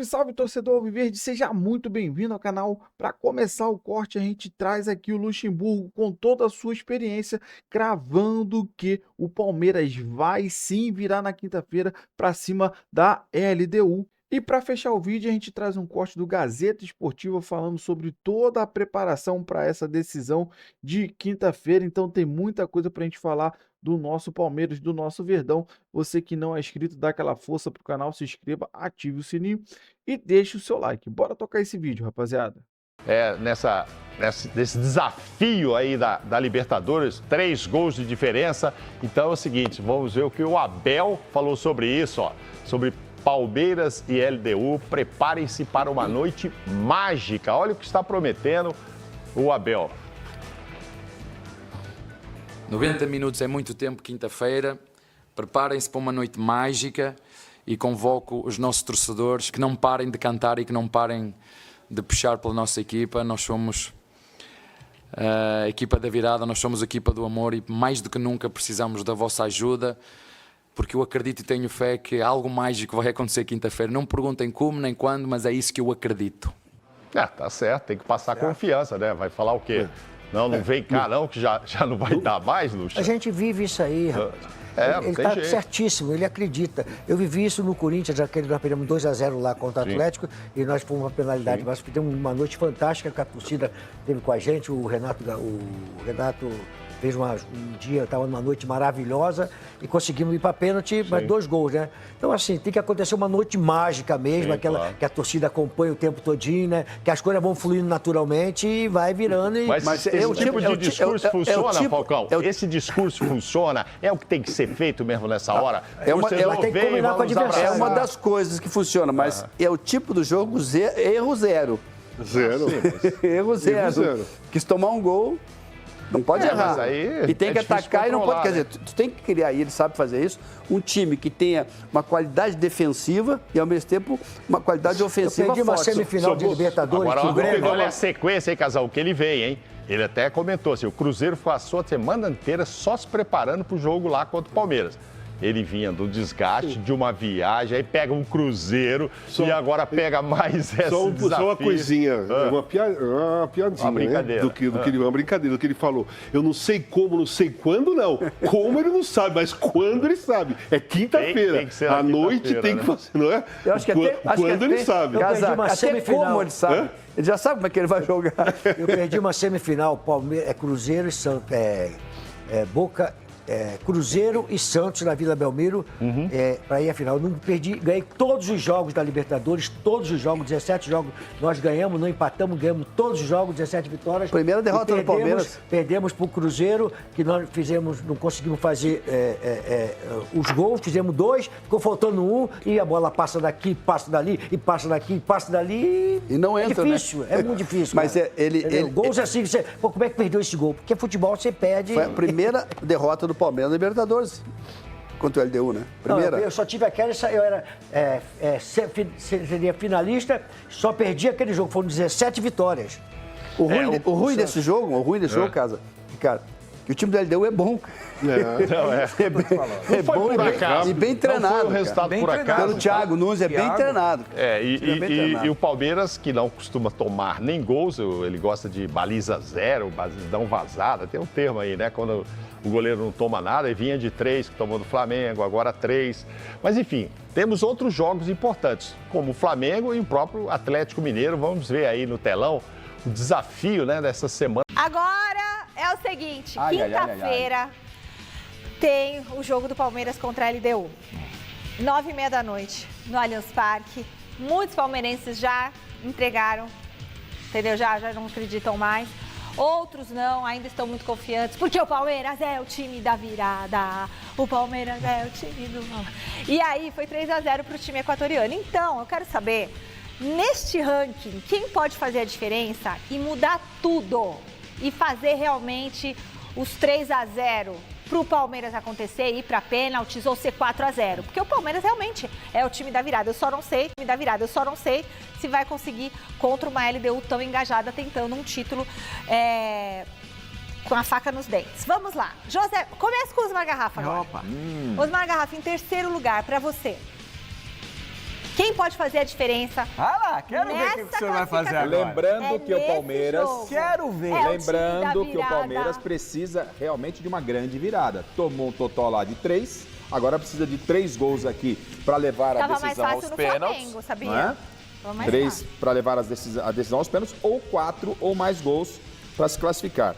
Salve, salve, torcedor alviverde, seja muito bem-vindo ao canal. Para começar o corte, a gente traz aqui o Luxemburgo com toda a sua experiência, cravando que o Palmeiras vai sim virar na quinta-feira para cima da LDU. E para fechar o vídeo, a gente traz um corte do Gazeta Esportiva falando sobre toda a preparação para essa decisão de quinta-feira. Então tem muita coisa para a gente falar do nosso Palmeiras, do nosso Verdão. Você que não é inscrito, dá aquela força pro canal, se inscreva, ative o sininho e deixe o seu like. Bora tocar esse vídeo, rapaziada. Nesse desafio aí da Libertadores, 3 gols de diferença. Então é o seguinte, vamos ver o que o Abel falou sobre isso, ó, sobre Palmeiras e LDU. Preparem-se para uma noite mágica. Olha o que está prometendo o Abel. 90 minutos é muito tempo, quinta-feira. Preparem-se para uma noite mágica e convoco os nossos torcedores que não parem de cantar e que não parem de puxar pela nossa equipa. Nós somos a equipa da virada, nós somos a equipa do amor e mais do que nunca precisamos da vossa ajuda, porque eu acredito e tenho fé que algo mágico vai acontecer quinta-feira. Não me perguntem como nem quando, mas é isso que eu acredito. Tá certo, tem que passar confiança, né? Vai falar o quê? Não vem cá não, que já não vai dar mais, Luxa. A gente vive isso aí, rapaz. Ele está certíssimo, ele acredita. Eu vivi isso no Corinthians, aquele nós perdemos 2-0 lá contra o Atlético e nós fomos uma penalidade. Mas fizemos uma noite fantástica que a torcida teve com a gente. O Renato fez um dia, estava numa noite maravilhosa e conseguimos ir para pênalti, mas 2 gols, né? Então, assim, tem que acontecer uma noite mágica mesmo, aquela que a torcida acompanha o tempo todinho, né? Que as coisas vão fluindo naturalmente e vai virando. Mas esse tipo de discurso funciona, Falcão? Esse discurso funciona? É o que tem que ser feito mesmo nessa hora? Tem que combinar com o adversário. É uma das coisas que funciona, mas é o tipo do jogo erro zero. Erro zero. Quis tomar um gol... Não pode errar. E tem que atacar e não pode. Quer dizer, tu tem que criar, e ele sabe fazer isso, um time que tenha uma qualidade defensiva e, ao mesmo tempo, uma qualidade ofensiva forte. Uma semifinal de Libertadores. Olha a sequência, hein, Casal, que ele vem, hein? Ele até comentou assim, o Cruzeiro passou a semana inteira só se preparando para o jogo lá contra o Palmeiras. Ele vinha do desgaste de uma viagem, aí pega um Cruzeiro e agora pega mais esse desafio. Só uma coisinha, uma piadinha, uma brincadeira. Né? Uma brincadeira do que ele falou. Eu não sei como, não sei quando, não. Como ele não sabe, mas quando ele sabe. É quinta-feira. À noite tem que fazer, não é? Eu acho que quando ele sabe. Até como ele sabe. Ele já sabe como é que ele vai jogar. Eu perdi uma semifinal, Cruzeiro e Santos, Cruzeiro e Santos na Vila Belmiro para ir à final. Eu não perdi, ganhei todos os jogos da Libertadores, todos os jogos, 17 jogos nós ganhamos, não empatamos, ganhamos todos os jogos, 17 vitórias. Primeira derrota do Palmeiras. Perdemos para o Cruzeiro, que nós não conseguimos fazer os gols, fizemos 2, ficou faltando 1 e a bola passa daqui, passa dali, e passa daqui, passa dali. E não entra, difícil, né? É muito difícil. Mas gols assim, como é que perdeu esse gol? Porque futebol você perde. Foi a primeira derrota do Palmeiras na Libertadores contra o LDU, né? Primeira. Não, eu só tive aquela, eu era seria finalista, só perdi aquele jogo, foram 17 vitórias. O ruim desse jogo, Ricardo, que o time do LDU é bom. É bom e bem treinado. Não foi o resultado por acaso. Pelo Thiago Nunes, é bem treinado. E o Palmeiras, que não costuma tomar nem gols, ele gosta de baliza zero, balizão vazada, tem um termo aí, né? Quando o goleiro não toma nada, e vinha de 3, que tomou do Flamengo, agora 3. Mas, enfim, temos outros jogos importantes, como o Flamengo e o próprio Atlético Mineiro. Vamos ver aí no telão o desafio, né, dessa semana. Agora é o seguinte, quinta-feira tem o jogo do Palmeiras contra a LDU. 9h30 da noite, no Allianz Parque. Muitos palmeirenses já entregaram, entendeu? Já não acreditam mais. Outros não, ainda estão muito confiantes, porque o Palmeiras é o time da virada, o Palmeiras é o time do... E aí foi 3-0 para o time equatoriano. Então, eu quero saber, neste ranking, quem pode fazer a diferença e mudar tudo e fazer realmente os 3-0 para o Palmeiras acontecer, ir para pênaltis ou ser 4-0? Porque o Palmeiras realmente é o time da virada. Eu só não sei se vai conseguir contra uma LDU tão engajada tentando um título com a faca nos dentes. Vamos lá. José, começa com o Osmar Garrafa agora. Osmar Garrafa, em terceiro lugar, para você. Quem pode fazer a diferença? Ah lá, quero ver o que o senhor vai fazer agora. Lembrando que o Palmeiras... Quero ver. Lembrando que o Palmeiras precisa realmente de uma grande virada. Tomou um totó lá de 3, agora precisa de 3 gols aqui para levar a decisão aos pênaltis. Flamengo, sabia? 3 para levar a decisão aos pênaltis, ou 4 ou mais gols para se classificar.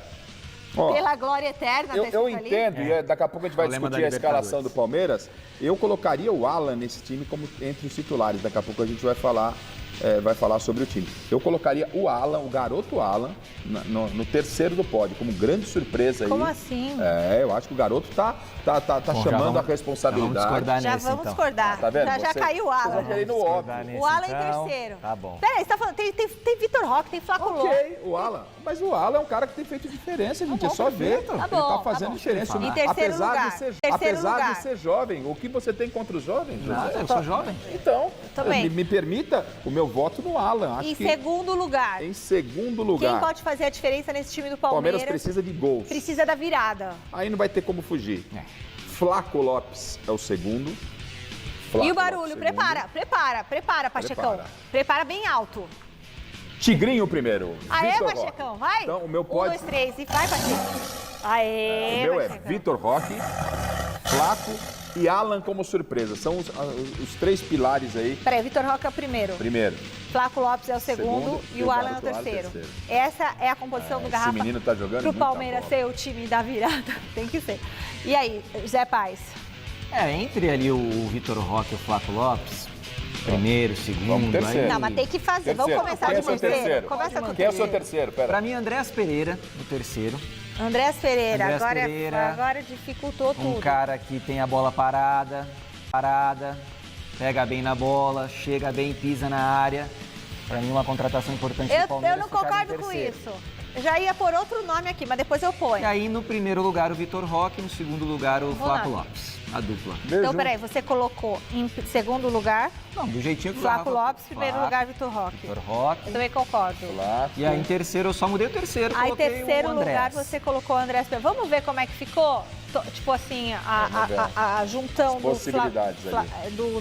Ó, pela glória eterna. Eu entendo, e daqui a pouco a gente vai discutir a escalação do Palmeiras. Eu colocaria o Alan nesse time como entre os titulares. Daqui a pouco a gente vai falar sobre o time. Eu colocaria o Alan, o garoto Alan, no terceiro do pódio, como grande surpresa aí. Como assim? Eu acho que o garoto tá chamando a responsabilidade. Vamos discordar. Tá vendo? Já caiu o Alan. O Alan em terceiro. Tá bom. Peraí, você tá falando, tem Vitor Roque, tem Flaco Lopes. Ok, o Alan. Mas o Alan é um cara que tem feito diferença, gente. É só ver. Ele tá fazendo diferença. Em terceiro lugar. Apesar de ser jovem, o que você tem contra os jovens? Nada, eu sou jovem. Então, me permita o meu voto no Alan. Em segundo lugar. Em segundo lugar. Quem pode fazer a diferença nesse time do Palmeiras? Palmeiras precisa de gols. Precisa da virada. Aí não vai ter como fugir. Flaco Lopes é o segundo. E o barulho, prepara, Pachecão. Prepara bem alto. Tigrinho primeiro. Aê, Pachecão, vai. Então, o meu pode... 1, 2, 3 e vai, Pachecão. Aê, o meu é Vitor Roque, Flaco e Alan como surpresa. São os 3 pilares aí. Peraí, Vitor Roque é o primeiro. Flaco Lopes é o segundo e o Alan é o terceiro. Essa é a composição do Garrafa. Esse menino tá jogando pro Palmeiras ser o time da virada. Tem que ser. E aí, Zé Paz? Entre ali o Vitor Roque e o Flaco Lopes, primeiro, segundo... Não, mas tem que fazer. Vamos começar de terceiro. Começa com o terceiro. Quem é o seu terceiro? Pra mim, Andréas Pereira, o terceiro. Andréas Pereira. Agora dificultou tudo. Um cara que tem a bola parada, pega bem na bola, chega bem, pisa na área. Pra mim, uma contratação importante do Palmeiras. Eu não concordo com isso. Eu já ia pôr outro nome aqui, mas depois eu ponho. E aí, no primeiro lugar, o Vitor Roque, no segundo lugar, o Flaco Lopes. A dupla. Então, peraí, você colocou em segundo lugar... Não, do jeitinho que o Flaco Lopes, primeiro lugar, Vitor Roque. Vitor Roque. Eu também concordo. E aí, em terceiro, eu só mudei o terceiro, aí, terceiro lugar, você colocou o Andréas Pereira. Vamos ver como é que ficou? Tipo assim, a juntão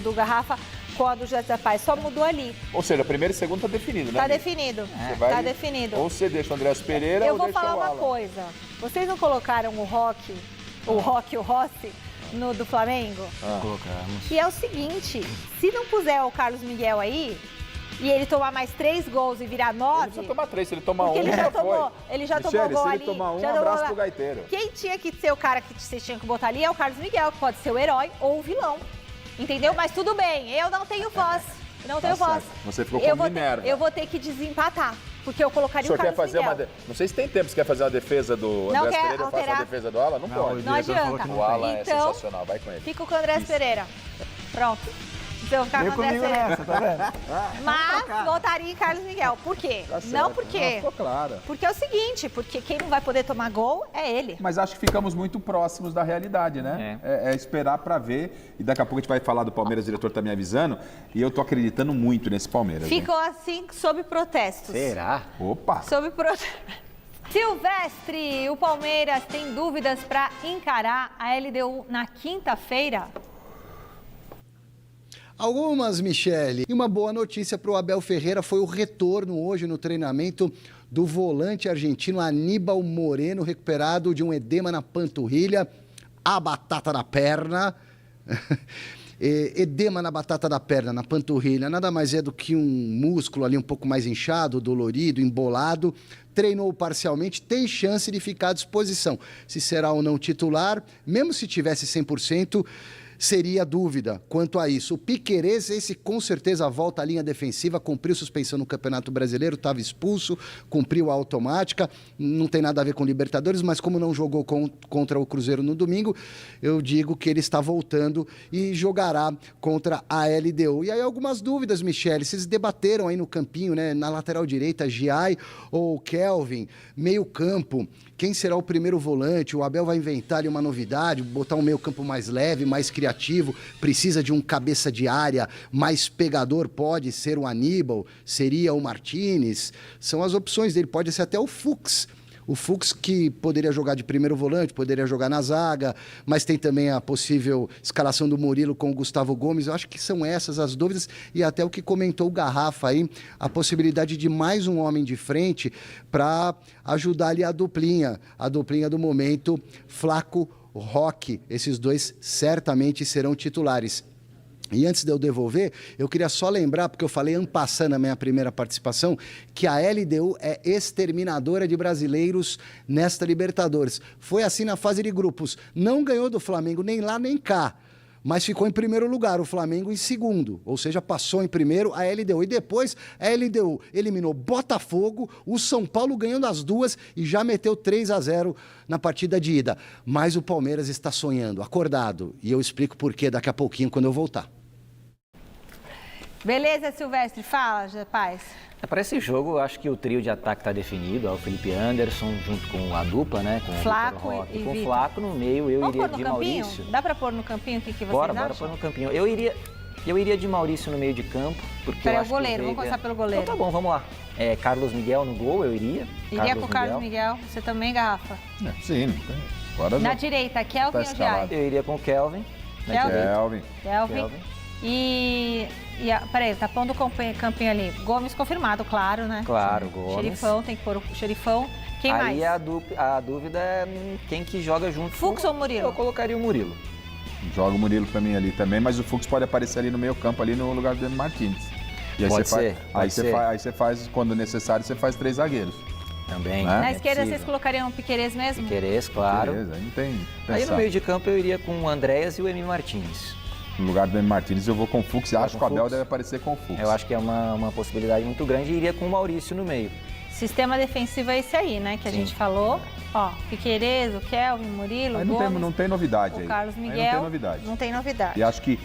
do Garrafa com a do José Paz. Só mudou ali. Ou seja, o primeiro e o segundo tá definido, né? Tá definido. Tá definido. Ou você deixa o Andréas Pereira ou deixa o Alan. Eu vou falar uma coisa. Vocês não colocaram o Rossi, no do Flamengo? Colocamos. E é o seguinte, se não puser o Carlos Miguel aí, e ele tomar mais 3 gols e virar 9... Ele precisa tomar 3, se ele tomar 1, ele já tomou gol ali. Se ele tomar 1, um abraço pro gaiteiro. Quem tinha que ser o cara que vocês tinham que botar ali é o Carlos Miguel, que pode ser o herói ou o vilão. Entendeu? Mas tudo bem, eu não tenho voz. Não tenho voz. Você ficou com Minerva. Eu vou ter que desempatar, porque eu colocaria o Carlos Miguel. Não sei se tem tempo, você quer fazer uma defesa do Andréas Pereira, eu faço a defesa do Alan? Não pode. Não adianta. O Alan é sensacional, vai com ele. Fico com o Andréas Pereira. Pronto. Eu ficar com o Andréas Pereira. Nessa, tá vendo? Mas votaria em Carlos Miguel. Por quê? Tá certo. Não porque... Não, ficou claro. Porque é o seguinte, porque quem não vai poder tomar gol é ele. Mas acho que ficamos muito próximos da realidade, né? É esperar pra ver. E daqui a pouco a gente vai falar do Palmeiras, o diretor tá me avisando. E eu tô acreditando muito nesse Palmeiras. Ficou assim, sob protestos. Será? Opa! Sob protestos. Silvestre, o Palmeiras tem dúvidas para encarar a LDU na quinta-feira? Algumas, Michele. E uma boa notícia para o Abel Ferreira foi o retorno hoje no treinamento do volante argentino Aníbal Moreno, recuperado de um edema na panturrilha, a batata da perna. Edema na batata da perna, na panturrilha, nada mais é do que um músculo ali um pouco mais inchado, dolorido, embolado. Treinou parcialmente, tem chance de ficar à disposição. Se será ou não titular, mesmo se tivesse 100%, seria dúvida quanto a isso. O Piquerez, esse com certeza volta à linha defensiva, cumpriu suspensão no Campeonato Brasileiro, estava expulso, cumpriu a automática, não tem nada a ver com Libertadores, mas como não jogou contra o Cruzeiro no domingo, eu digo que ele está voltando e jogará contra a LDU. E aí algumas dúvidas, Michele, vocês debateram aí no campinho, né, na lateral direita, Giai ou Kelvin, meio campo, quem será o primeiro volante? O Abel vai inventar ali uma novidade, botar um meio campo mais leve, mais criativo, precisa de um cabeça de área mais pegador, pode ser o Aníbal, seria o Martínez, são as opções dele, pode ser até o Fux. O Fux, que poderia jogar de primeiro volante, poderia jogar na zaga, mas tem também a possível escalação do Murilo com o Gustavo Gomes. Eu acho que são essas as dúvidas e até o que comentou o Garrafa aí, a possibilidade de mais um homem de frente para ajudar ali a duplinha do momento, Flaco, Roque. Esses dois certamente serão titulares. E antes de eu devolver, eu queria só lembrar, porque eu falei en passant na minha primeira participação, que a LDU é exterminadora de brasileiros nesta Libertadores. Foi assim na fase de grupos. Não ganhou do Flamengo nem lá nem cá, mas ficou em primeiro lugar, o Flamengo em segundo. Ou seja, passou em primeiro a LDU. E depois a LDU eliminou Botafogo, o São Paulo ganhando as duas e já meteu 3-0 na partida de ida. Mas o Palmeiras está sonhando, acordado. E eu explico por quê daqui a pouquinho quando eu voltar. Beleza, Silvestre, fala, Zé Paz. Para esse jogo, eu acho que o trio de ataque está definido. É o Felipe Anderson, junto com a dupla, né? Com Flaco o Roque, e com o Vitor. Flaco no meio, eu Vamos iria pôr no de campinho? Maurício. Dá para pôr no campinho? O que vocês acham? Bora pôr no campinho. Eu iria de Maurício no meio de campo, porque Peraí, eu o acho goleiro, que o vamos Veiga... começar pelo goleiro. Então tá bom, vamos lá. Carlos Miguel no gol, eu iria. Iria com o Carlos Miguel. Você também, Garrafa? Sim, não tem. Agora Na direita, Kelvin ou Giai? Eu iria com o Kelvin. Kelvin. Peraí, tá pondo o campinho ali. Gomes confirmado, claro, né? Claro, Gomes. Xerifão, tem que pôr o Xerifão. Quem mais? Aí a dúvida é quem que joga junto. Fux ou Murilo? Eu colocaria o Murilo. Joga o Murilo pra mim ali também, mas o Fux pode aparecer ali no meio campo, ali no lugar do Emi Martins. E aí Pode ser. Aí você faz, quando necessário, você faz 3 zagueiros. Também. Né? Na esquerda vocês colocariam o Piquerez mesmo? Piquerez, claro. Beleza, aí não tem. Aí no meio de campo eu iria com o Andréas e o Emi Martins. No lugar do Emi Martins eu vou com o Fux e acho que o Abel deve aparecer com o Fux. Eu acho que é uma possibilidade muito grande e iria com o Maurício no meio. Sistema defensivo é esse aí, né? Que a gente falou. Ó, Piquerez, o Kelvin, Murilo, aí Gomes, não tem novidade aí. O Carlos Miguel. Aí não tem novidade. Não tem novidade. E acho que,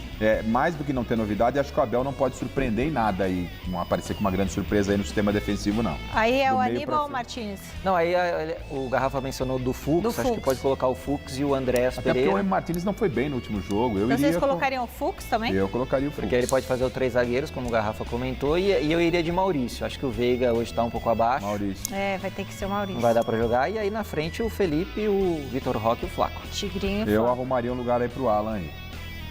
mais do que não ter novidade, acho que o Abel não pode surpreender em nada aí. Não aparecer com uma grande surpresa aí no sistema defensivo, não. Aí é o Aníbal ou o Martins? Não, aí o Garrafa mencionou do Fux. Acho que pode colocar o Fux e o Andréas Pereira. Até porque o Emi Martins não foi bem no último jogo. Então vocês colocariam o Fux também? Eu colocaria o Fux. Porque ele pode fazer os 3 zagueiros, como o Garrafa comentou, e eu iria de Maurício. Acho que o Veiga hoje está um pouco abaixo. Maurício. Vai ter que ser o Maurício. Não vai dar para jogar. E aí na frente o Felipe, o Vitor Roque e o Flaco. Tigrinho. Eu arrumaria um lugar aí pro Alan aí.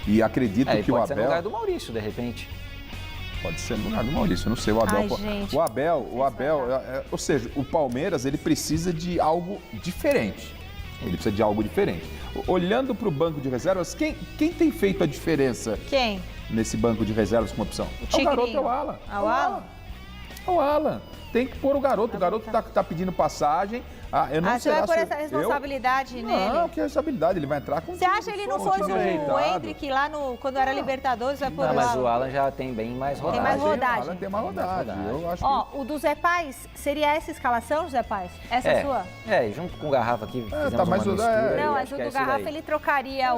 E acredito que o Abel... Pode ser no lugar do Maurício, de repente. Pode ser no lugar do Maurício, eu não sei. O Abel... O Abel... Ou seja, o Palmeiras, ele precisa de algo diferente. Ele precisa de algo diferente. Olhando para o banco de reservas, quem tem feito a diferença? Quem? Nesse banco de reservas com opção? O garoto, é o Alan. É o Alan? É o Alan. Tem que pôr o garoto. O garoto tá pedindo passagem. Eu não sei. Você vai pôr essa responsabilidade nele? Não, que responsabilidade? Ele vai entrar com... Você acha que ele não fosse o Hendrick lá quando era Libertadores? Vai pôr mas o Alan já tem bem mais rodagem. Tem mais rodagem. O Alan tem mais rodagem. Eu acho o do Zé Paz, seria essa escalação, Zé Paz? Essa é sua? Junto com o Garrafa aqui, tá mais rodagem. Não, mas o do Garrafa ele trocaria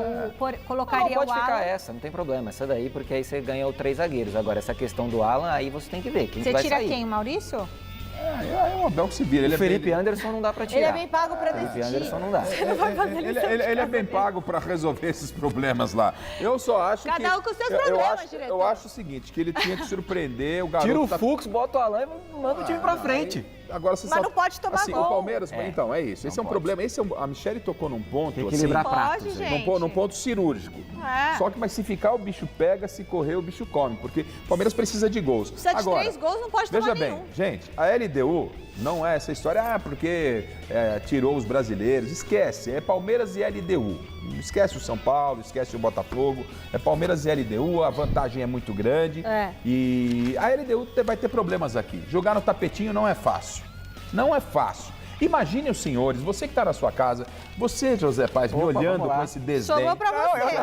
colocaria o Alan. Pode ficar essa, não tem problema. Essa daí, porque aí você ganhou 3 zagueiros. Agora, essa questão do Alan, aí você tem que ver quem vai sair. Você tira quem, Maurício? É o Abel que se vira. O Felipe Anderson não dá pra tirar. Ele é bem pago pra decidir. Felipe Anderson não dá. Você não vai fazer ele é bem pago pra resolver esses problemas lá. Eu só acho que... Cada um com seus problemas, diretor. Eu acho o seguinte, que ele tinha que surpreender o garoto... Tira o Fux, bota o Alan e manda o time pra frente. Agora, mas não pode tomar gol. O Palmeiras... Então, é isso. Esse é um problema. A Michele tocou num ponto... Tem que equilibrar pratos. Num ponto cirúrgico. Só que, mas se ficar, o bicho pega. Se correr, o bicho come. Porque o Palmeiras precisa de gols. Precisa de 3 gols, não pode tomar nenhum. Veja bem, gente, a LDU não é essa história... porque tirou os brasileiros. Esquece. É Palmeiras e LDU. Esquece o São Paulo, esquece o Botafogo. É Palmeiras e LDU. A vantagem é muito grande. E a LDU vai ter problemas aqui. Jogar no tapetinho não é fácil. Não é fácil. Imagine os senhores, você que está na sua casa, você, José Paz, me olhando com esse desdém. Sobrou para você.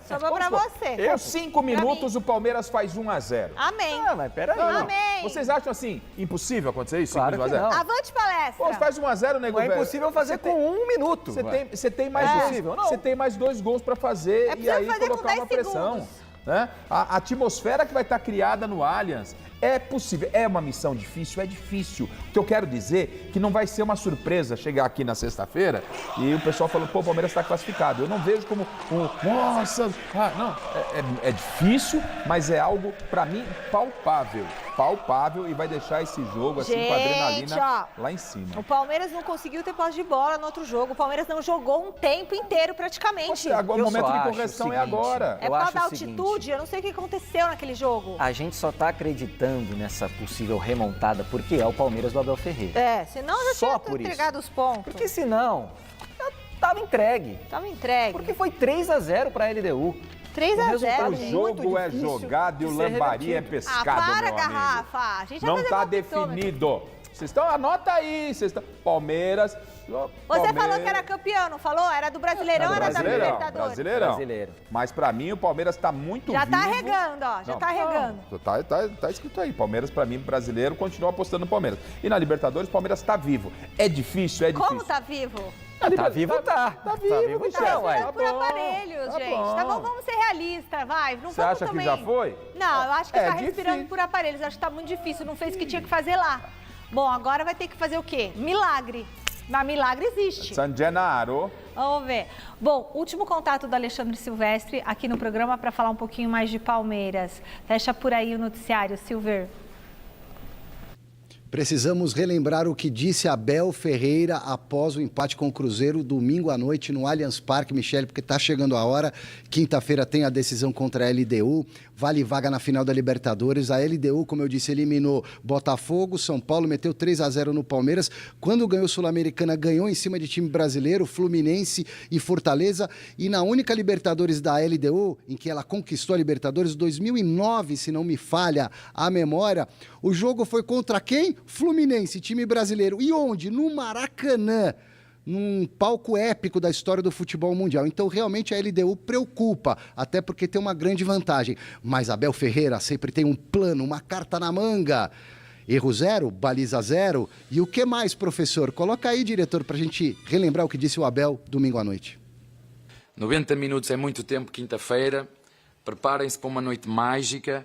Sobrou para você. 5 minutos, o Palmeiras faz 1-0. Amém. Mas peraí. Amém. Vocês acham assim, impossível acontecer isso? Claro que não. Avante palestra. Pô, faz 1-0, nego velho. É impossível fazer com 1 minuto. Você tem mais 2 gols para fazer e aí colocar uma pressão. Né? A atmosfera que vai estar criada no Allianz É possível. É uma missão difícil? É difícil. O que eu quero dizer é que não vai ser uma surpresa chegar aqui na sexta-feira e o pessoal falando, pô, o Palmeiras está classificado. Eu não vejo como nossa, não. É difícil, mas é algo, para mim, palpável e vai deixar esse jogo assim com a adrenalina lá em cima. O Palmeiras não conseguiu ter posse de bola no outro jogo. O Palmeiras não jogou um tempo inteiro praticamente. Agora, o momento de correção é agora. É por causa da altitude, eu não sei o que aconteceu naquele jogo. A gente só tá acreditando nessa possível remontada porque é o Palmeiras do Abel Ferreira. Senão já tinha entregado os pontos. Porque senão, tava entregue. Porque foi 3-0 para a LDU. 3-0. O jogo é jogado e o Lambari é pescado, para, Garrafa. A gente não está definido. Vocês estão, anota aí. Palmeiras. Você falou que era campeão, não falou? Era do Brasileirão ou era da Libertadores? Brasileiro. Mas pra mim o Palmeiras tá muito já vivo. Tá regando, ó. Já tá regando. Tá escrito aí. Palmeiras, pra mim, brasileiro, continua apostando no Palmeiras. E na Libertadores, o Palmeiras tá vivo. É difícil. Como tá vivo? Tá vivo. Tá por aparelhos, gente. Bom. Tá bom, vamos ser realistas, vai. Não Você acha que já foi? Não, eu acho que tá respirando por aparelhos. Acho que tá muito difícil. Não fez o que tinha que fazer lá. Bom, agora vai ter que fazer o quê? Milagre. Mas milagre existe. San Gennaro. Vamos ver. Bom, último contato do Alexandre Silvestre aqui no programa para falar um pouquinho mais de Palmeiras. Fecha por aí o noticiário, Silver. Precisamos relembrar o que disse Abel Ferreira após o empate com o Cruzeiro domingo à noite no Allianz Parque, Michele, porque está chegando a hora. Quinta-feira tem a decisão contra a LDU, vale vaga na final da Libertadores. A LDU, como eu disse, eliminou Botafogo, São Paulo meteu 3-0 no Palmeiras. Quando ganhou Sul-Americana, ganhou em cima de time brasileiro, Fluminense e Fortaleza. E na única Libertadores da LDU, em que ela conquistou a Libertadores, 2009, se não me falha a memória, o jogo foi contra quem? Fluminense, time brasileiro. E onde? No Maracanã, num palco épico da história do futebol mundial. Então, realmente, a LDU preocupa, até porque tem uma grande vantagem. Mas Abel Ferreira sempre tem um plano, uma carta na manga. Erro zero, baliza zero. E o que mais, professor? Coloca aí, diretor, para a gente relembrar o que disse o Abel domingo à noite. 90 minutos é muito tempo, quinta-feira. Preparem-se para uma noite mágica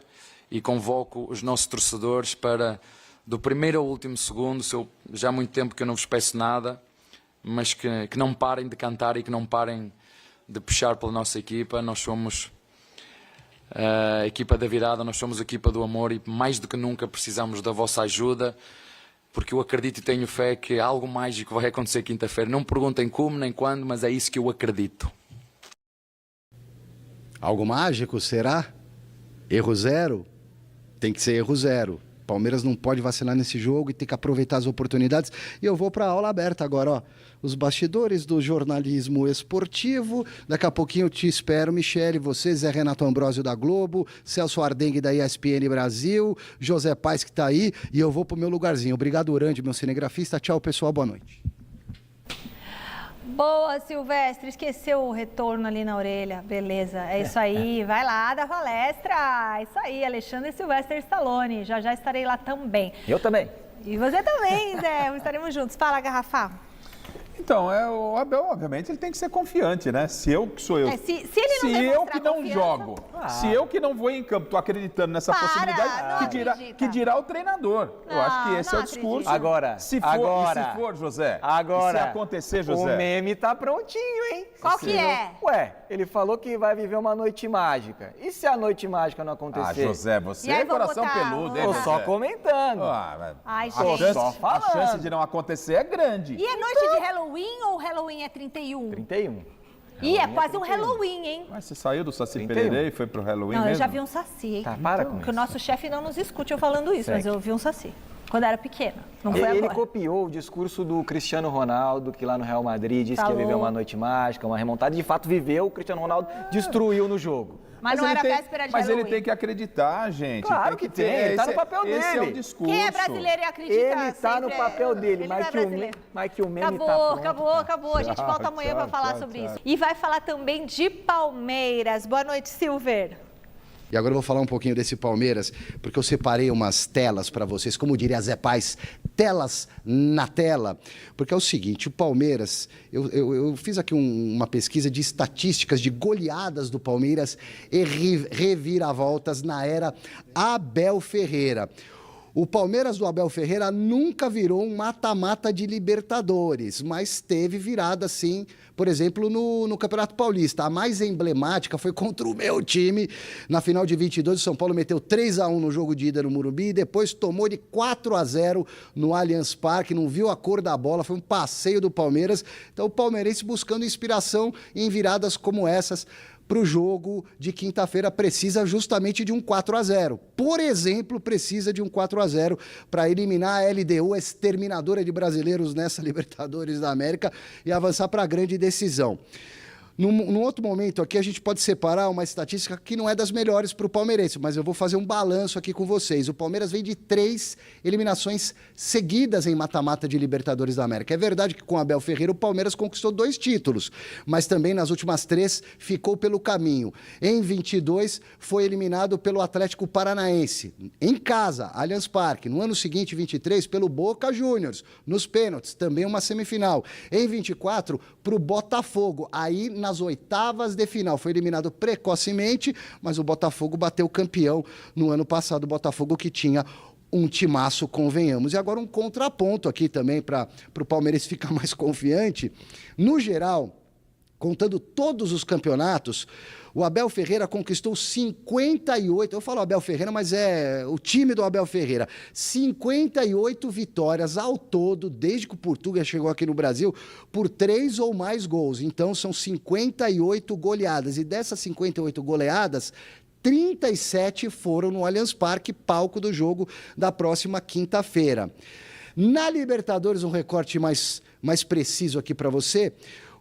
e convoco os nossos torcedores para... Do primeiro ao último segundo, já há muito tempo que eu não vos peço nada, mas que não parem de cantar e que não parem de puxar pela nossa equipa. Nós somos a equipa da virada, nós somos a equipa do amor e mais do que nunca precisamos da vossa ajuda, porque eu acredito e tenho fé que algo mágico vai acontecer quinta-feira. Não me perguntem como nem quando, mas é isso que eu acredito. Algo mágico, será? Erro zero? Tem que ser erro zero. Palmeiras não pode vacilar nesse jogo e tem que aproveitar as oportunidades. E eu vou para a aula aberta agora, ó. Os bastidores do jornalismo esportivo. Daqui a pouquinho eu te espero, Michele, você, Zé Renato Ambrosio da Globo, Celso Ardengue da ESPN Brasil, José Paes que está aí, e eu vou para o meu lugarzinho. Obrigado, Urande, meu cinegrafista. Tchau, pessoal, boa noite. Boa, Silvestre, esqueceu o retorno ali na orelha, beleza, é isso aí, vai lá da palestra, é isso aí, Alexandre Silvestre Stallone, já estarei lá também. Eu também. E você também, Zé, estaremos juntos. Fala, Garrafa. Então, o Abel, obviamente, ele tem que ser confiante, né? Se eu que sou eu. Se ele não se eu que não jogo, se eu que não vou em campo, tô acreditando nessa possibilidade, que dirá o treinador. Eu acho que esse é o discurso. Agora, se for, José. Agora, se acontecer, José. O meme tá prontinho, hein? Qual que é? Ué, ele falou que vai viver uma noite mágica. E se a noite mágica não acontecer? Ah, José, você é coração peludo, hein, Tô só comentando. Ai, gente. A chance de não acontecer é grande. E é noite de Halloween ou Halloween é 31? 31. E é quase um Halloween, hein? Mas você saiu do Saci Pererê e foi pro Halloween mesmo? Não, eu já vi um Saci. Tá, para com isso. Porque o nosso chefe não nos escute eu falando isso, mas eu vi um Saci. Quando era pequena, não foi agora. Ele copiou o discurso do Cristiano Ronaldo, que lá no Real Madrid disse que ia viver uma noite mágica, uma remontada. De fato, viveu, o Cristiano Ronaldo destruiu no jogo. Mas não era véspera de Mas Halloween. ele tem que acreditar, gente. Claro que tem, ele tá no papel dele. Esse é o discurso. Quem é brasileiro e acredita Ele tá no papel dele, mas que o meme tá pronto. Acabou. A gente volta amanhã para falar sobre isso. E vai falar também de Palmeiras. Boa noite, Silver. E agora eu vou falar um pouquinho desse Palmeiras, porque eu separei umas telas para vocês, como diria Zé Paz, telas na tela. Porque é o seguinte, o Palmeiras, eu fiz aqui uma pesquisa de estatísticas de goleadas do Palmeiras e reviravoltas na era Abel Ferreira. O Palmeiras do Abel Ferreira nunca virou um mata-mata de Libertadores, mas teve virada, sim, por exemplo, no Campeonato Paulista. A mais emblemática foi contra o meu time. Na final de 22, o São Paulo meteu 3-1 no jogo de ida no Morumbi e depois tomou de 4-0 no Allianz Parque. Não viu a cor da bola, foi um passeio do Palmeiras. Então, o palmeirense buscando inspiração em viradas como essas para o jogo de quinta-feira precisa justamente de um 4-0. Por exemplo, precisa de um 4-0 para eliminar a LDU, exterminadora de brasileiros nessa Libertadores da América, e avançar para a grande decisão. Num outro momento aqui, a gente pode separar uma estatística que não é das melhores para o palmeirense, mas eu vou fazer um balanço aqui com vocês. O Palmeiras vem de 3 eliminações seguidas em mata-mata de Libertadores da América. É verdade que com Abel Ferreira o Palmeiras conquistou 2 títulos, mas também nas últimas 3 ficou pelo caminho. Em 22 foi eliminado pelo Atlético Paranaense, em casa, Allianz Parque. No ano seguinte, 23, pelo Boca Juniors, nos pênaltis, também uma semifinal. Em 24, para o Botafogo, aí nas oitavas de final. Foi eliminado precocemente, mas o Botafogo bateu campeão no ano passado. O Botafogo que tinha um timaço, convenhamos. E agora um contraponto aqui também para o Palmeiras ficar mais confiante. No geral, contando todos os campeonatos, o Abel Ferreira conquistou 58, eu falo Abel Ferreira, mas é o time do Abel Ferreira, 58 vitórias ao todo, desde que o Português chegou aqui no Brasil, por 3 ou mais gols. Então, são 58 goleadas. E dessas 58 goleadas, 37 foram no Allianz Parque, palco do jogo da próxima quinta-feira. Na Libertadores, um recorte mais preciso aqui para você,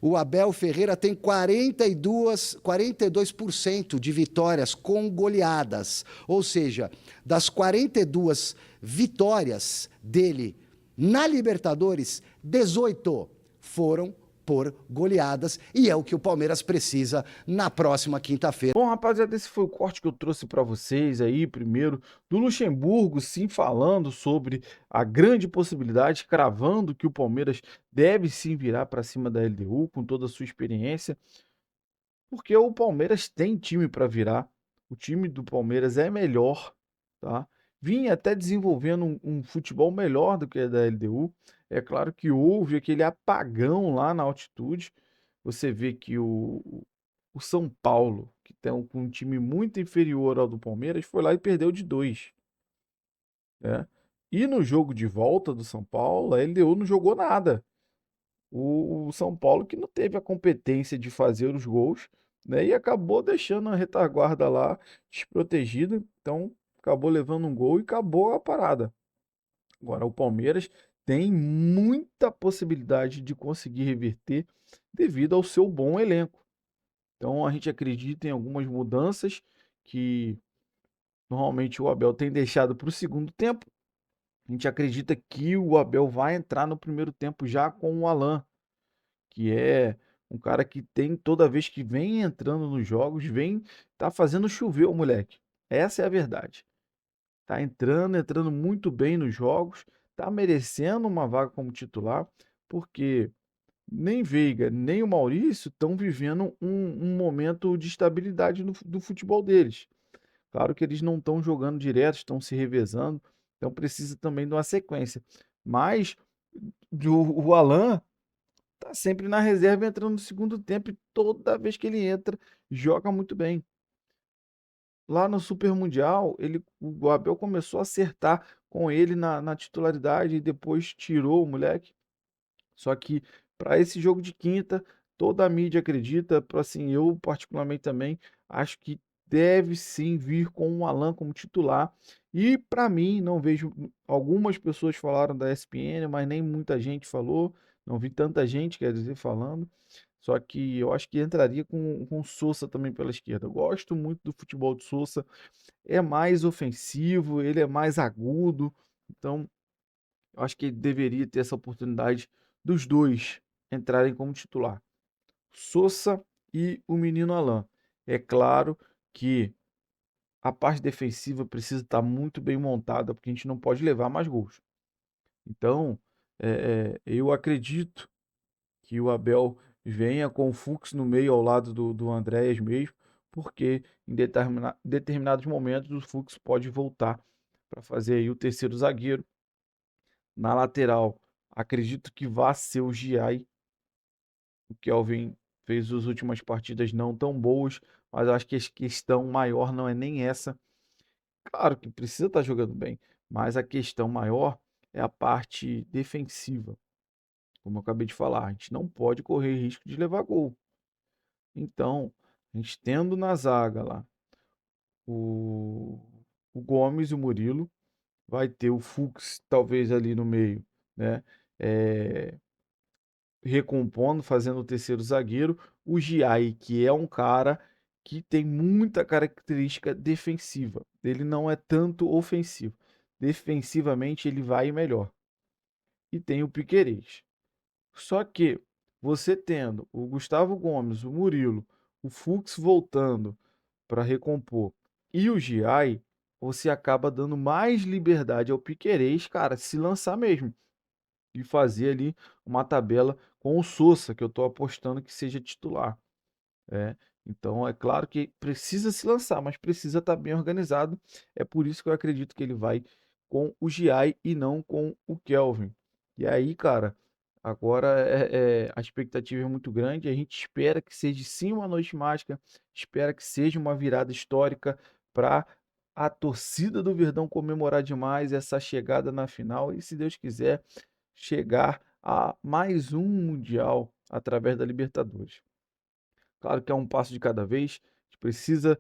o Abel Ferreira tem 42% de vitórias com goleadas. Ou seja, das 42 vitórias dele na Libertadores, 18 foram por goleadas, e é o que o Palmeiras precisa na próxima quinta-feira. Bom, rapaziada, esse foi o corte que eu trouxe para vocês aí, primeiro, do Luxemburgo, sim, falando sobre a grande possibilidade, cravando que o Palmeiras deve sim virar para cima da LDU, com toda a sua experiência, porque o Palmeiras tem time para virar, o time do Palmeiras é melhor, tá? Vinha até desenvolvendo um futebol melhor do que a da LDU. É claro que houve aquele apagão lá na altitude. Você vê que o São Paulo, que tem um time muito inferior ao do Palmeiras, foi lá e perdeu de 2. Né? E no jogo de volta do São Paulo, a LDU não jogou nada. O São Paulo que não teve a competência de fazer os gols, né? E acabou deixando a retaguarda lá desprotegida. Então, acabou levando um gol e acabou a parada. Agora, o Palmeiras tem muita possibilidade de conseguir reverter devido ao seu bom elenco. Então, a gente acredita em algumas mudanças que normalmente o Abel tem deixado para o segundo tempo. A gente acredita que o Abel vai entrar no primeiro tempo já com o Alan, que é um cara que tem, toda vez que vem entrando nos jogos, tá fazendo chover o moleque. Essa é a verdade. Tá entrando muito bem nos jogos, tá merecendo uma vaga como titular, porque nem Veiga, nem o Maurício estão vivendo um momento de estabilidade do futebol deles. Claro que eles não estão jogando direto, estão se revezando, então precisa também de uma sequência. Mas o Alan tá sempre na reserva, entrando no segundo tempo, e toda vez que ele entra, joga muito bem. Lá no Super Mundial, o Abel começou a acertar com ele na titularidade e depois tirou o moleque. Só que para esse jogo de quinta, toda a mídia acredita, assim, eu particularmente também acho que deve sim vir com o Alan como titular. E para mim, não vejo, algumas pessoas falaram da ESPN, mas nem muita gente falou, não vi tanta gente, quer dizer, falando. Só que eu acho que entraria com o Sousa também pela esquerda. Eu gosto muito do futebol de Sousa, é mais ofensivo, ele é mais agudo, então eu acho que ele deveria ter essa oportunidade dos dois entrarem como titular. Sousa e o menino Alan. É claro que a parte defensiva precisa estar muito bem montada, porque a gente não pode levar mais gols. Então, eu acredito que o Abel venha com o Fux no meio ao lado do Andréas mesmo, porque em determinados momentos o Fux pode voltar para fazer aí o terceiro zagueiro. Na lateral, acredito que vá ser o Giai. O Kelvin fez as últimas partidas não tão boas, mas acho que a questão maior não é nem essa. Claro que precisa estar jogando bem, mas a questão maior é a parte defensiva. Como eu acabei de falar, a gente não pode correr risco de levar gol. Então, a gente tendo na zaga lá o Gomes e o Murilo, vai ter o Fux talvez ali no meio, né? Recompondo, fazendo o terceiro zagueiro, o Giai, que é um cara que tem muita característica defensiva. Ele não é tanto ofensivo. Defensivamente ele vai melhor. E tem o Piquerez. Só que você tendo o Gustavo Gomes, o Murilo, o Fux voltando para recompor e o Giai, você acaba dando mais liberdade ao Piquerez, cara, se lançar mesmo e fazer ali uma tabela com o Sousa, que eu estou apostando que seja titular. Então é claro que precisa se lançar, mas precisa estar bem organizado. É por isso que eu acredito que ele vai com o Giai e não com o Kelvin. E aí, cara, agora a expectativa é muito grande. A gente espera que seja sim uma noite mágica, espera que seja uma virada histórica para a torcida do Verdão comemorar demais essa chegada na final e, se Deus quiser, chegar a mais um Mundial através da Libertadores. Claro que é um passo de cada vez, a gente precisa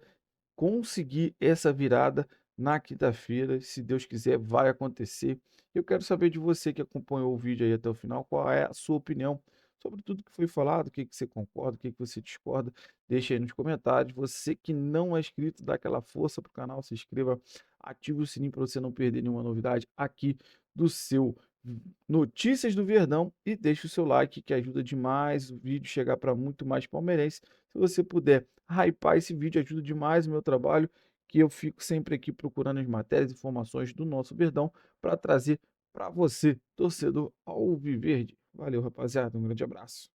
conseguir essa virada na quinta-feira, se Deus quiser, vai acontecer. Eu quero saber de você que acompanhou o vídeo aí até o final, qual é a sua opinião sobre tudo que foi falado, o que você concorda, o que você discorda, deixa aí nos comentários. Você que não é inscrito, dá aquela força pro canal, se inscreva, ative o sininho para você não perder nenhuma novidade aqui do seu Notícias do Verdão e deixe o seu like que ajuda demais o vídeo chegar para muito mais palmeirense. Se você puder hypar esse vídeo, ajuda demais o meu trabalho, que eu fico sempre aqui procurando as matérias e informações do nosso Verdão para trazer para você, torcedor alviverde. Valeu, rapaziada, um grande abraço.